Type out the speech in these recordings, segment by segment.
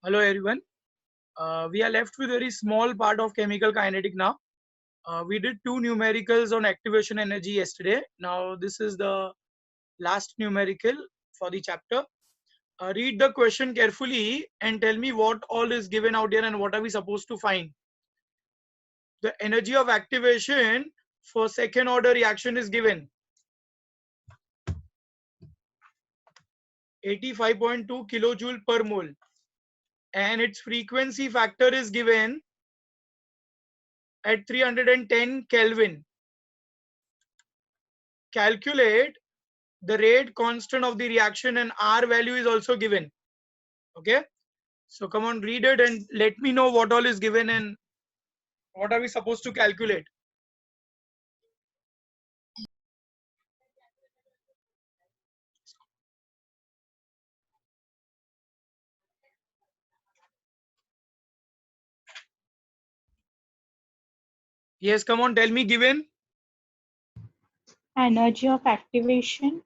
Hello everyone. We are left with a very small part of chemical kinetic now. We did two numericals on activation energy yesterday. Now this is the last numerical for the chapter. Read the question carefully and tell me what all is given out here and what are we supposed to find. The energy of activation for second order reaction is given 85.2 kilojoule per mole and its frequency factor is given at 310 Kelvin. Calculate the rate constant of the reaction and R value is also given. Okay, so come on, read it and let me know what all is given and what are we supposed to calculate. Yes, come on, tell me given. Energy of activation.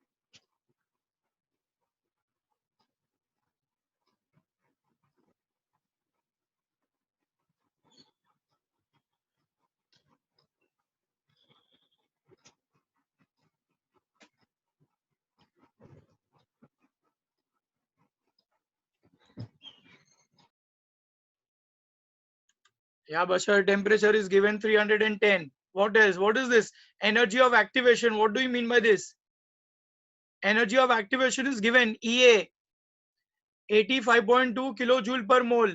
Yeah, Bashar, temperature is given 310. What else? What is this? Energy of activation. What do you mean by this? Energy of activation is given EA 85.2 kilojoule per mole.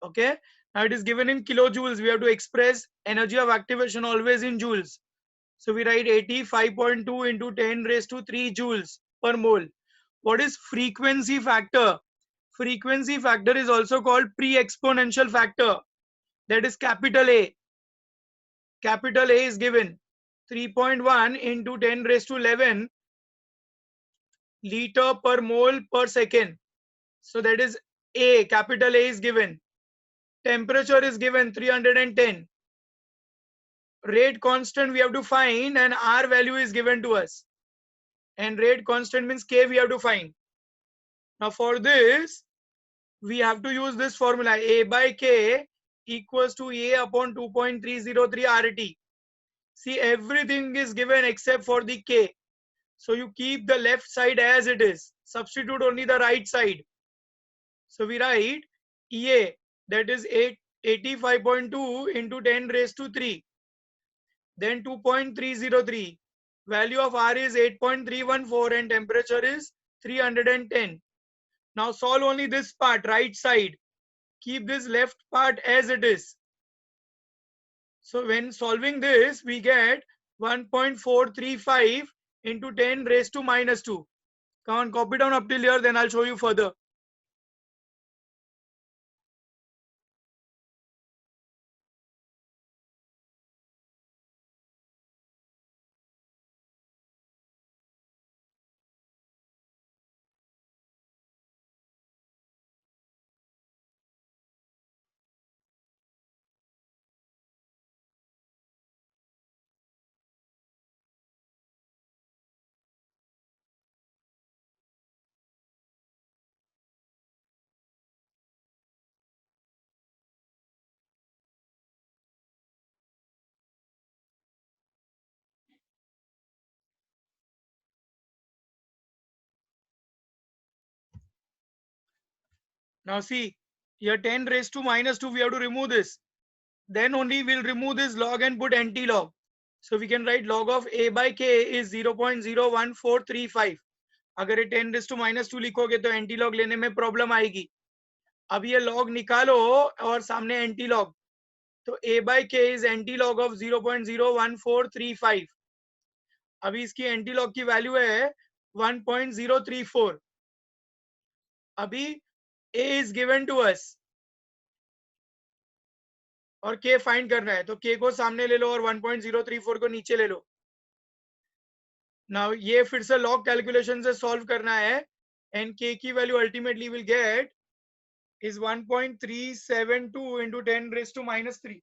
Okay, now it is given in kilojoules. We have to express energy of activation always in joules. So we write 85.2 into 10 raised to 3 joules per mole. What is frequency factor? Frequency factor is also called pre-exponential factor. That is capital A. Capital A is given 3.1 into 10 raised to 11 liter per mole per second. So that is A. Capital A is given. Temperature is given 310. Rate constant we have to find and R value is given to us. And rate constant means K we have to find. Now for this, we have to use this formula. A by K equals to A upon 2.303 RT. See, everything is given except for the K. So you keep the left side as it is. Substitute only the right side. So we write EA, that is 85.2 into 10 raised to 3. Then 2.303. Value of R is 8.314 and temperature is 310. Now solve only this part, right side. Keep this left part as it is. So when solving this, we get 1.435 into 10 raised to minus 2. Come on, copy down up till here, then I'll show you further. Now see, here 10 raised to minus 2, we have to remove this. Then only we'll remove this log and put anti-log. So we can write log of A by K is 0.01435. अगर ये 10 raised to minus 2 लिखोगे तो anti log लेने में problem आएगी. अब ये log निकालो और सामने एंटी लॉग, तो A by K is anti log of 0.01435. अभी इसकी एंटी लॉग की वैल्यू है 1.034. अभी A is given to us और K फाइंड करना है, तो K को सामने ले लो और 1.034 को नीचे ले लो. नाउ ये फिर से लॉग कैलकुलेशन से सॉल्व करना है एंड K की value ultimately will get is 1.372 into 10 raised to minus 3.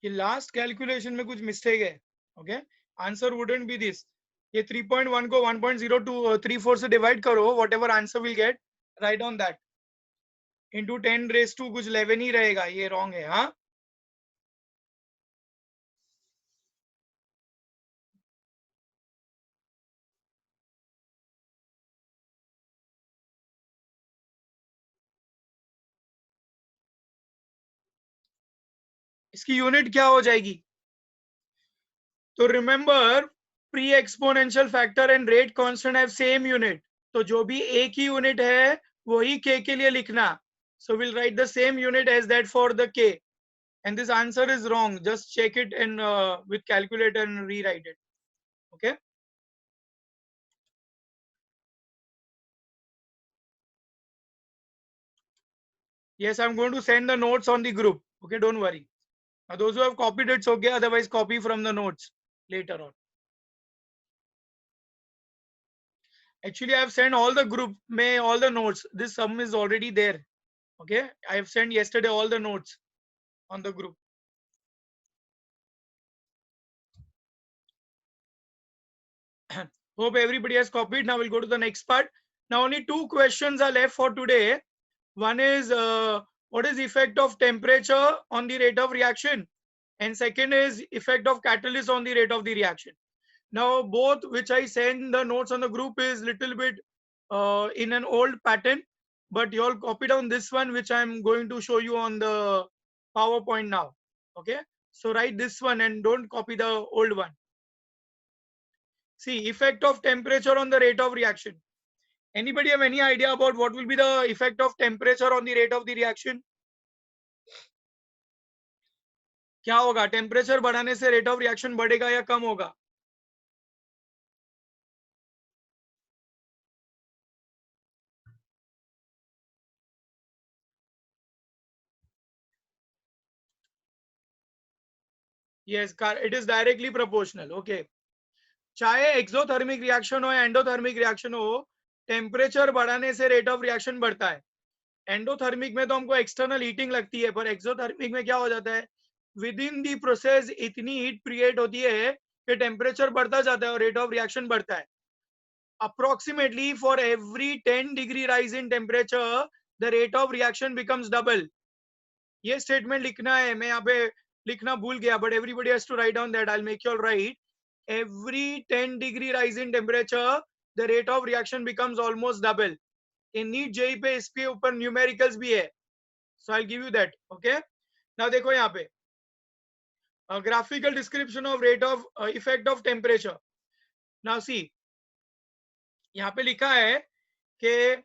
ये लास्ट कैलकुलेशन में कुछ मिस्टेक है. Okay, answer wouldn't be this. ये 3.1 को 1.034 से डिवाइड करो, whatever answer will get, right on that, into 10 raise to कुछ 11 ही रहेगा. ये रॉन्ग है. हाँ, इसकी यूनिट क्या हो जाएगी? तो remember, pre exponential factor and rate constant have same unit. तो जो भी एक ही यूनिट है वही के के लिए लिखना. So will write the same unit as that for the K. And this answer is wrong. Just check it and with calculator and rewrite it. Okay. Yes, I'm going to send the notes on the group. Okay, don't worry. Now, those who have copied it's okay. Otherwise, copy from the notes later on. Actually, I have sent all the group may all the notes. This sum is already there. Okay, I have sent yesterday all the notes on the group. Hope everybody has copied. Now we'll go to the next part. Now only two questions are left for today. One is what is the effect of temperature on the rate of reaction, and second is effect of catalyst on the rate of the reaction. Now both which I send the notes on the group is little bit in an old pattern, but you all copy down this one which I'm going to show you on the PowerPoint now. Okay, so write this one and don't copy the old one. See, effect of temperature on the rate of reaction. Anybody have any idea about what will be the effect of temperature on the rate of the reaction? क्या होगा? Temperature बढ़ाने से rate of reaction बढ़ेगा या कम होगा? Yes, it is directly proportional. Okay. चाहे exothermic reaction हो या एंडोथर्मिक रिएक्शन हो, टेम्परेचर बढ़ाने से रेट ऑफ रिएक्शन बढ़ता है. एंडोथर्मिक में तो हमको एक्सटर्नल हीटिंग लगती है, पर एक्सोथर्मिक में क्या हो जाता है, विद इन दी प्रोसेस इतनी हीट क्रिएट होती है कि टेम्परेचर बढ़ता जाता है और रेट ऑफ रिएक्शन बढ़ता है. Approximately for every 10 degree rise in temperature the rate of reaction becomes double. ये स्टेटमेंट लिखना है, मैं यहाँ पे लिखना भूल गया, but everybody has to write down that. I will make you all write. Every 10 degree rise in temperature, the rate of reaction becomes almost double. In NEET JEE पे इसके ऊपर न्यूमेरिकल्स भी है, so I'll give you that. Okay. Now देखो यहाँ पे graphical description of rate of effect of temperature. Now see, यहाँ पे लिखा है कि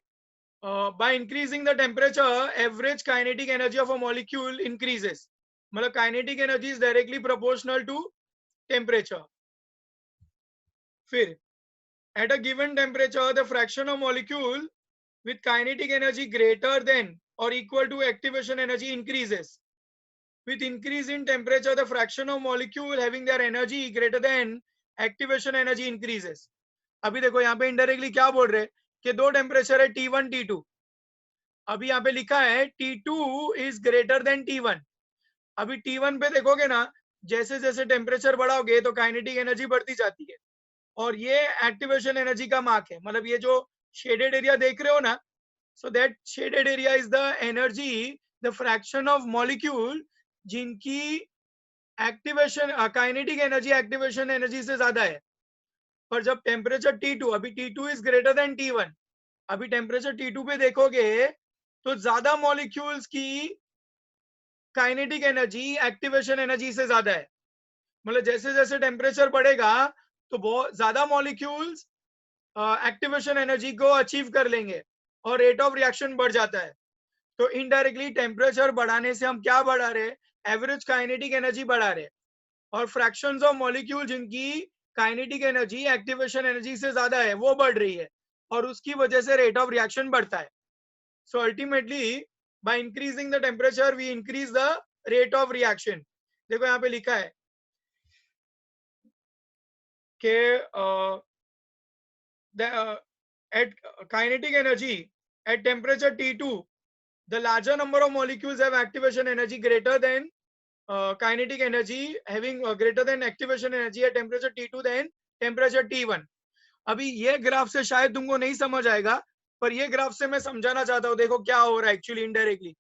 by increasing the temperature, average kinetic energy of a molecule increases. मतलब kinetic energy is directly proportional to temperature. फिर at a given temperature, the fraction of molecule with kinetic energy greater than or equal to activation energy increases. With increase in temperature, the fraction of molecule having their energy greater than activation energy increases. अभी देखो यहाँ पे indirectly क्या बोल रहे हैं कि दो टेम्परेचर है T1 T2. अभी यहाँ पे लिखा है T2 is greater than T1. अभी T1 पे देखोगे ना, जैसे जैसे टेम्परेचर बढ़ाओगे तो काइनेटिक एनर्जी बढ़ती जाती है, और ये एक्टिवेशन एनर्जी का मार्क है. मतलब ये जो शेडेड एरिया देख रहे हो ना, so that shaded area is the energy, the fraction of molecule जिनकी activation kinetic energy activation energy से ज्यादा है. पर जब टेम्परेचर T2, अभी T2 is greater than T1, अभी टेम्परेचर T2 पे देखोगे तो ज्यादा मॉलिक्यूल्स की काइनेटिक एनर्जी एक्टिवेशन एनर्जी से ज्यादा है. मतलब जैसे जैसे टेम्परेचर बढ़ेगा तो बहुत ज्यादा मॉलिक्यूल्स एक्टिवेशन एनर्जी को अचीव कर लेंगे और रेट ऑफ रिएक्शन बढ़ जाता है. तो इनडायरेक्टली टेम्परेचर बढ़ाने से हम क्या बढ़ा रहे हैं, एवरेज काइनेटिक एनर्जी बढ़ा रहे हैं, और फ्रैक्शंस ऑफ मॉलिक्यूल जिनकी काइनेटिक एनर्जी एक्टिवेशन एनर्जी से ज्यादा है वो बढ़ रही है, और उसकी वजह से रेट ऑफ रिएक्शन बढ़ता है. So ultimately by increasing the temperature we increase the rate of reaction. देखो यहाँ पे लिखा है कि at kinetic energy at temperature T2, the larger number of molecules have activation energy greater than kinetic energy having greater than activation energy at temperature T2 than temperature T1। अभी ये graph से शायद तुमको नहीं समझ आएगा, पर ये ग्राफ से मैं समझाना चाहता हूँ। देखो क्या हो रहा है एक्चुअली इनडायरेक्टली।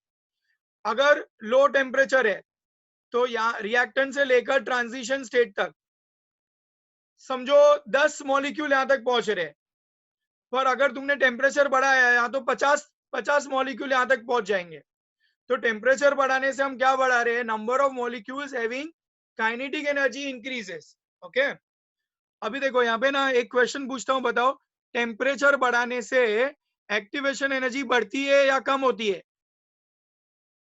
अगर लो टेम्परेचर है तो यहाँ रिएक्टेंट से लेकर ट्रांजिशन स्टेट तक समझो 10 मॉलिक्यूल यहाँ तक पहुंच रहे हैं, पर अगर तुमने टेम्परेचर बढ़ाया यहाँ तो 50 मॉलिक्यूल यहाँ तक पहुंच जाएंगे। तो टेम्परेचर बढ़ाने से हम क्या बढ़ा रहे हैं, number of molecules having kinetic energy increases. Okay, अभी देखो यहाँ पे ना एक क्वेश्चन पूछता हूँ, बताओ टेम्परेचर बढ़ाने से एक्टिवेशन एनर्जी बढ़ती है या कम होती है?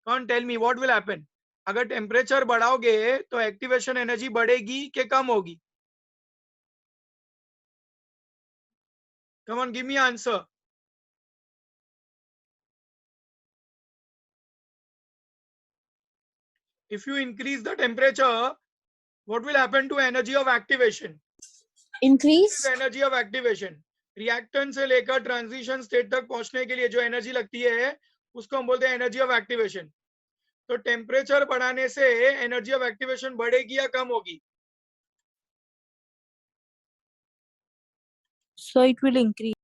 कौन tell me what will happen? अगर टेम्परेचर बढ़ाओगे तो एक्टिवेशन एनर्जी बढ़ेगी कि कम होगी? Come on give me answer. If you increase the temperature, what will happen to energy of activation? Increase. Energy of activation, reactant से लेकर ट्रांजिशन स्टेट तक पहुंचने के लिए जो एनर्जी लगती है उसको हम बोलते हैं एनर्जी ऑफ एक्टिवेशन। तो टेम्परेचर बढ़ाने से एनर्जी ऑफ एक्टिवेशन बढ़ेगी या कम होगी? So it will increase.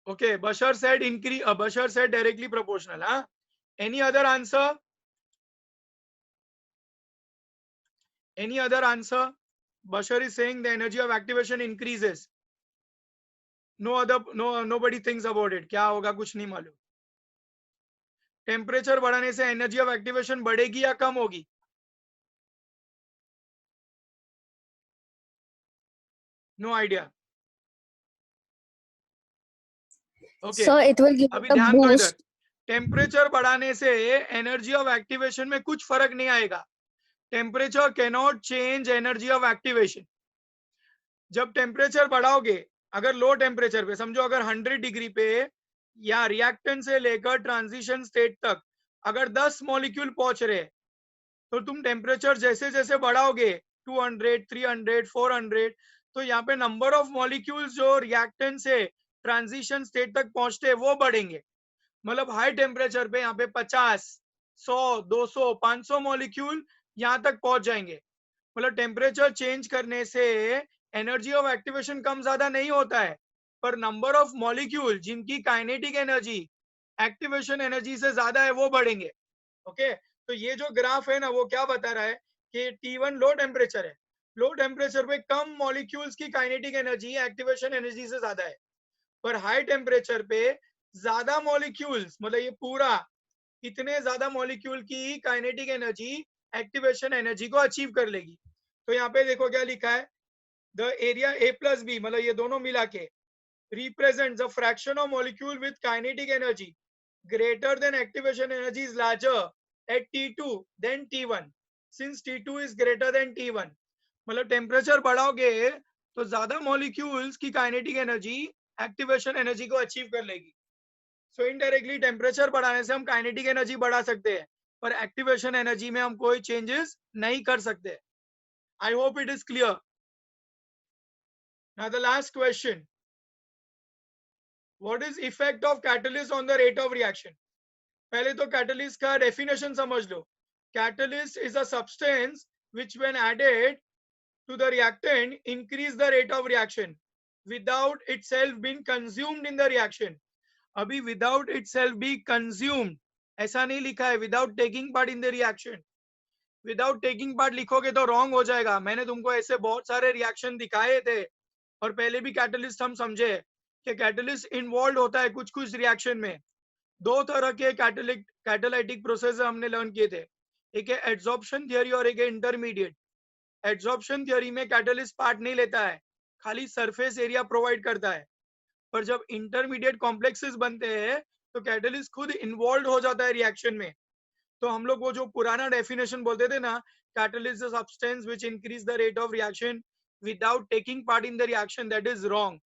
Okay, Bashar said increase. Bashar said directly proportional. Huh? Any other answer? Any other answer? Bashar is saying the energy of activation increases. Nobody thinks about it. क्या होगा कुछ नहीं मालूम। Temperature बढ़ाने से energy of activation बढ़ेगी या कम होगी? No idea. Okay, So it will give अभी a ध्यान दो इधर। boost. टेम्परेचर बढ़ाने से एनर्जी ऑफ एक्टिवेशन में कुछ फर्क नहीं आएगा। Temperature cannot change energy of activation. जब टेम्परेचर बढ़ाओगे, अगर लो टेम्परेचर पे समझो, अगर 100 डिग्री पे या रिएक्टेंट से लेकर ट्रांजिशन स्टेट तक अगर 10 मॉलिक्यूल पहुंच रहे, तो तुम टेम्परेचर जैसे जैसे बढ़ाओगे 200, 300, 400, तो यहाँ पे नंबर ऑफ मॉलिक्यूल्स जो रिएक्टेंट से ट्रांजिशन स्टेट तक पहुंचते हैं वो बढ़ेंगे। मतलब हाई टेम्परेचर पे यहाँ पे 50, 100, 200, 500 मॉलिक्यूल यहाँ तक पहुंच जाएंगे। मतलब टेम्परेचर चेंज करने से एनर्जी ऑफ एक्टिवेशन कम ज्यादा नहीं होता है, पर नंबर ऑफ मॉलिक्यूल जिनकी काइनेटिक एनर्जी एक्टिवेशन एनर्जी से ज्यादा है वो बढ़ेंगे। ओके, तो ये जो ग्राफ है ना वो क्या बता रहा है कि T1 लो टेम्परेचर है, लो टेम्परेचर पे कम मॉलिक्यूल्स की काइनेटिक एनर्जी एक्टिवेशन एनर्जी से ज्यादा है, पर हाई टेम्परेचर पे ज्यादा मॉलिक्यूल्स, मतलब ये पूरा इतने ज्यादा मॉलिक्यूल की काइनेटिक एनर्जी एक्टिवेशन एनर्जी को अचीव कर लेगी। तो यहाँ पे देखो क्या लिखा है, the area A plus B, मतलब ये दोनों मिला के represents the fraction of molecule with kinetic energy greater than activation energy is larger at T2 than T1 since T2 is greater than T1। मतलब टेम्परेचर बढ़ाओगे तो ज्यादा मॉलिक्यूल्स की काइनेटिक एनर्जी एक्टिवेशन एनर्जी को अचीव कर लेगी। So indirectly temperature बढ़ाने से हम काइनेटिक एनर्जी बढ़ा सकते हैं, पर एक्टिवेशन एनर्जी में हम कोई चेंजेस नहीं कर सकते। I hope it is clear. Now the last question, what is effect of catalyst on the rate of reaction? पहले तो कैटलिस्ट का डेफिनेशन समझ लो। Catalyst is a substance which when added to the reactant increase the rate of reaction without itself being consumed in the reaction। अभी without itself be consumed ऐसा नहीं लिखा है, without taking part in the reaction। Without taking part लिखोगे तो wrong हो जाएगा। मैंने तुमको ऐसे बहुत सारे रिएक्शन दिखाए थे और पहले भी कैटलिस्ट हम समझे कि कैटलिस्ट इन्वॉल्व होता है कुछ कुछ रिएक्शन में। दो तरह के कैटालिटिक प्रोसेस हमने लर्न किए थे, एक है एड्सॉर्प्शन थियोरी और एक है इंटरमीडिएट। एड्सॉर्प्शन थियोरी में कैटलिस्ट पार्ट नहीं लेता है, खाली सरफेस एरिया प्रोवाइड करता है, पर जब इंटरमीडिएट कॉम्प्लेक्सेस बनते हैं तो कैटलिस्ट खुद इन्वॉल्व हो जाता है रिएक्शन में। तो हम लोग वो जो पुराना डेफिनेशन बोलते थे ना, catalyst is a substance which increase the rate of reaction without taking part in the reaction, that is wrong.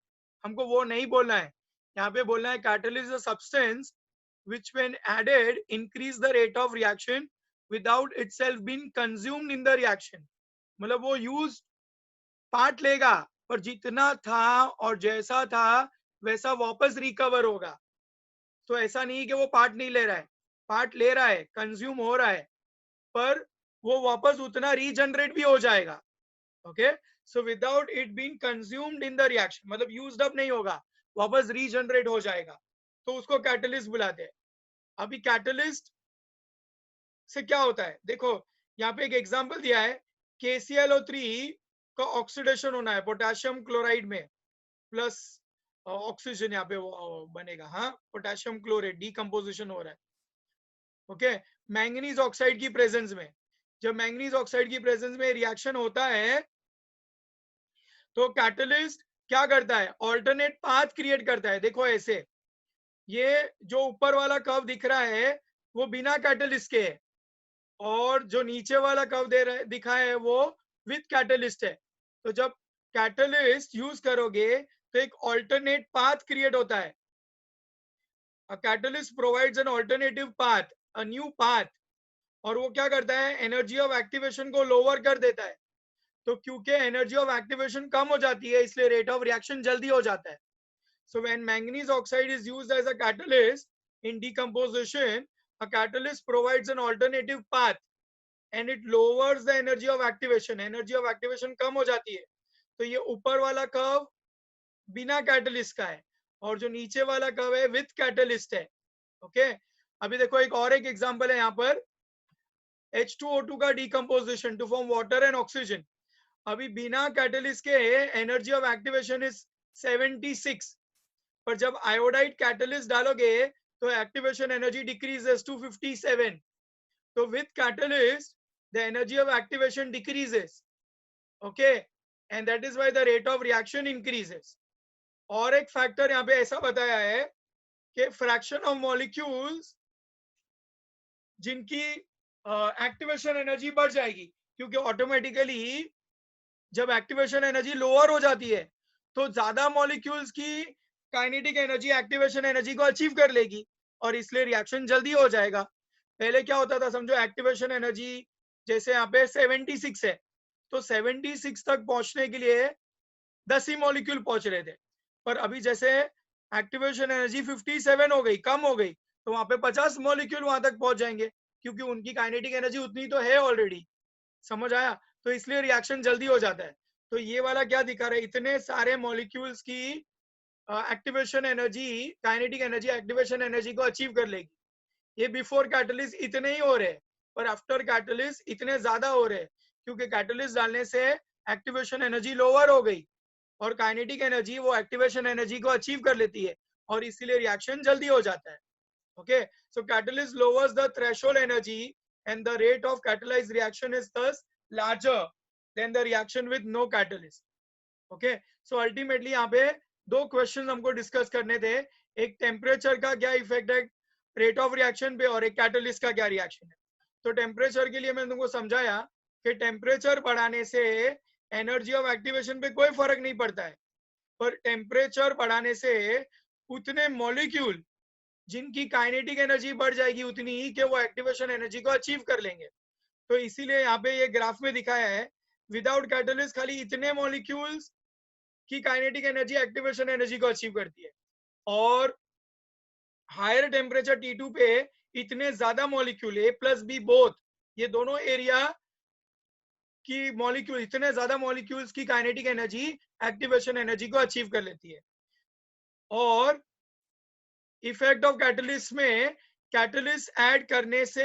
हमको वो नहीं बोलना है, यहाँ पे बोलना है catalyst is a substance which when added increase the rate of reaction without itself being consumed in the reaction। मतलब वो यूज पार्ट लेगा पर जितना था और जैसा था वैसा वापस रिकवर होगा। तो ऐसा नहीं कि वो पार्ट नहीं ले रहा है, पार्ट ले रहा है, कंज्यूम हो रहा है, पर वो वापस उतना रीजनरेट भी हो जाएगा. Okay, so without it being consumed in the reaction, मतलब यूज्ड अप नहीं होगा, वापस रीजनरेट हो जाएगा, तो उसको कैटलिस्ट बुलाते हैं. अभी कैटलिस्ट से क्या होता है, देखो यहाँ पे एक एग्जांपल दिया है, KClO3 का ऑक्सीडेशन होना है पोटेशियम क्लोराइड में प्लस ऑक्सीजन यहाँ पे बनेगा. हाँ, पोटेशियम क्लोराइड डिकम्पोजिशन हो रहा है. ओके, मैंगनीज ऑक्साइड की प्रेजेंस में, जब मैंगनीज ऑक्साइड की प्रेजेंस में रिएक्शन होता है तो कैटलिस्ट क्या करता है, ऑल्टरनेट पाथ क्रिएट करता है. देखो ऐसे, ये जो ऊपर वाला कर्व दिख रहा है वो बिना कैटलिस्ट के है, और जो नीचे वाला कर्व दे रहा है दिखा है वो विथ कैटलिस्ट है. तो जब कैटलिस्ट यूज करोगे तो एक ऑल्टरनेट पाथ क्रिएट होता है. A catalyst provides an alternative path, a new path, और वो क्या करता है, एनर्जी ऑफ एक्टिवेशन को लोअर कर देता है. तो क्योंकि एनर्जी ऑफ एक्टिवेशन कम हो जाती है इसलिए रेट ऑफ रिएक्शन जल्दी हो जाता है. So when manganese oxide is used as a catalyst in decomposition, a catalyst provides an alternative path and it lowers the energy of activation. Energy of activation कम हो जाती है. तो ये ऊपर वाला कर्व बिना कैटलिस्ट का है और जो नीचे वाला कर्व है विथ कैटलिस्ट है. ओके, अभी देखो एक और एक एग्जांपल है यहाँ पर, H2O2 का decomposition to form water and oxygen. अभी बिना कैटलिस्ट के एनर्जी ऑफ एक्टिवेशन इज 76, पर जब आयोडाइड कैटलिस्ट डालोगे तो एक्टिवेशन एनर्जी डिक्रीजेस टू 57. तो with catalyst the energy of activation decreases. Okay, and that is why the rate of reaction increases. और एक फैक्टर यहाँ पे ऐसा बताया है कि फ्रैक्शन ऑफ मॉलिक्यूल्स जिनकी एक्टिवेशन एनर्जी बढ़ जाएगी, क्योंकि ऑटोमेटिकली जब एक्टिवेशन एनर्जी लोअर हो जाती है तो ज्यादा मॉलिक्यूल्स की काइनेटिक एनर्जी एक्टिवेशन एनर्जी को अचीव कर लेगी और इसलिए रिएक्शन जल्दी हो जाएगा. पहले क्या होता था, समझो एक्टिवेशन एनर्जी जैसे यहाँ पे 76 है, तो 76 तक पहुंचने के लिए 10 ही मॉलिक्यूल पहुंच रहे थे, पर अभी जैसे एक्टिवेशन एनर्जी 57 हो गई, कम हो गई, तो वहां पे 50 मॉलिक्यूल वहां तक पहुंच जाएंगे क्योंकि उनकी काइनेटिक एनर्जी उतनी तो है ऑलरेडी. समझ आया? तो इसलिए रिएक्शन जल्दी हो जाता है. तो ये वाला क्या दिखा रहा है, इतने सारे मॉलिक्यूल्स की activation energy, kinetic energy activation energy को अचीव कर लेगी. ये बिफोर कैटलिस्ट इतने ही हो रहे, पर आफ्टर कैटलिस्ट इतने ज्यादा हो रहे क्योंकि कैटलिस्ट डालने से एक्टिवेशन एनर्जी लोअर हो गई और काइनेटिक एनर्जी वो एक्टिवेशन एनर्जी को अचीव कर लेती है और इसीलिए रिएक्शन जल्दी हो जाता है. Okay, so catalyst lowers the threshold energy and the rate of catalyzed reaction is thus larger than the reaction with no catalyst. Okay, so ultimately यहाँ पे दो क्वेश्चन हमको डिस्कस करने थे, एक टेम्परेचर का क्या इफेक्ट है रेट ऑफ रिएक्शन पे और एक कैटलिस्ट का क्या रिएक्शन है. तो टेम्परेचर के लिए मैंने तुमको समझाया कि टेम्परेचर बढ़ाने से एनर्जी ऑफ एक्टिवेशन पे कोई फर्क नहीं पड़ता है, पर टेम्परेचर बढ़ाने से उतने मॉलिक्यूल जिनकी काइनेटिक एनर्जी बढ़ जाएगी उतनी ही कि वो एक्टिवेशन एनर्जी को अचीव कर लेंगे. तो इसीलिए यहाँ पे ये ग्राफ में दिखाया है, विदाउट कैटलिस्ट खाली इतने मॉलिक्यूल्स की काइनेटिक एनर्जी एक्टिवेशन एनर्जी को अचीव करती है और हायर टेम्परेचर T2 पे इतने ज्यादा मॉलिक्यूल A+B बोथ, ये दोनों एरिया की मॉलिक्यूल, इतने ज्यादा मॉलिक्यूल्स की काइनेटिक एनर्जी एक्टिवेशन एनर्जी को अचीव कर लेती है. और इफेक्ट ऑफ कैटलिस्ट में कैटलिस्ट ऐड करने से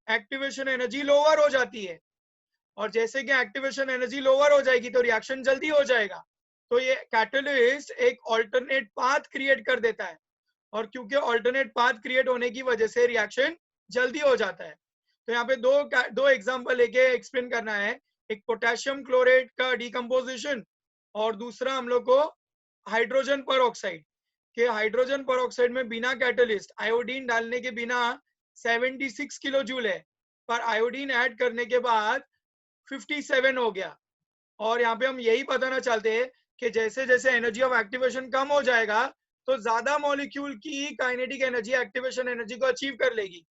एक्टिवेशन एनर्जी लोअर हो जाती है और जैसे कि एक्टिवेशन एनर्जी लोअर हो जाएगी तो रिएक्शन जल्दी हो जाएगा. तो ये कैटलिस्ट एक ऑल्टरनेट पाथ क्रिएट कर देता है और क्योंकि ऑल्टरनेट पाथ क्रिएट होने की वजह से रिएक्शन जल्दी हो जाता है. तो यहाँ पे दो एग्जांपल लेके एक्सप्लेन करना है, एक पोटेशियम क्लोराइड का डिकम्पोजिशन और दूसरा हम लोग को हाइड्रोजन पर ऑक्साइड के. हाइड्रोजन पर ऑक्साइड में बिना कैटलिस्ट आयोडीन डालने के बिना 76 किलो जूल है, पर आयोडीन ऐड करने के बाद 57 हो गया. और यहाँ पे हम यही बताना चाहते हैं कि जैसे जैसे एनर्जी ऑफ एक्टिवेशन कम हो जाएगा तो ज्यादा मॉलिक्यूल की काइनेटिक एनर्जी एक्टिवेशन एनर्जी को अचीव कर लेगी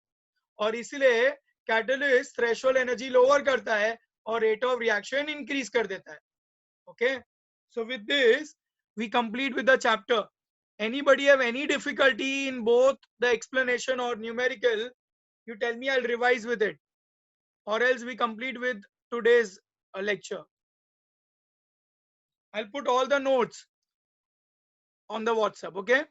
और इसलिए कैटलिस्ट थ्रेशोल्ड एनर्जी लोअर करता है और रेट ऑफ रिएक्शन इंक्रीज कर देता है. Okay, so with this we complete with the chapter. Anybody have any difficulty in both the explanation or numerical you tell me, I'll revise with it, or else we complete with today's lecture. I'll put all the notes on the WhatsApp, okay?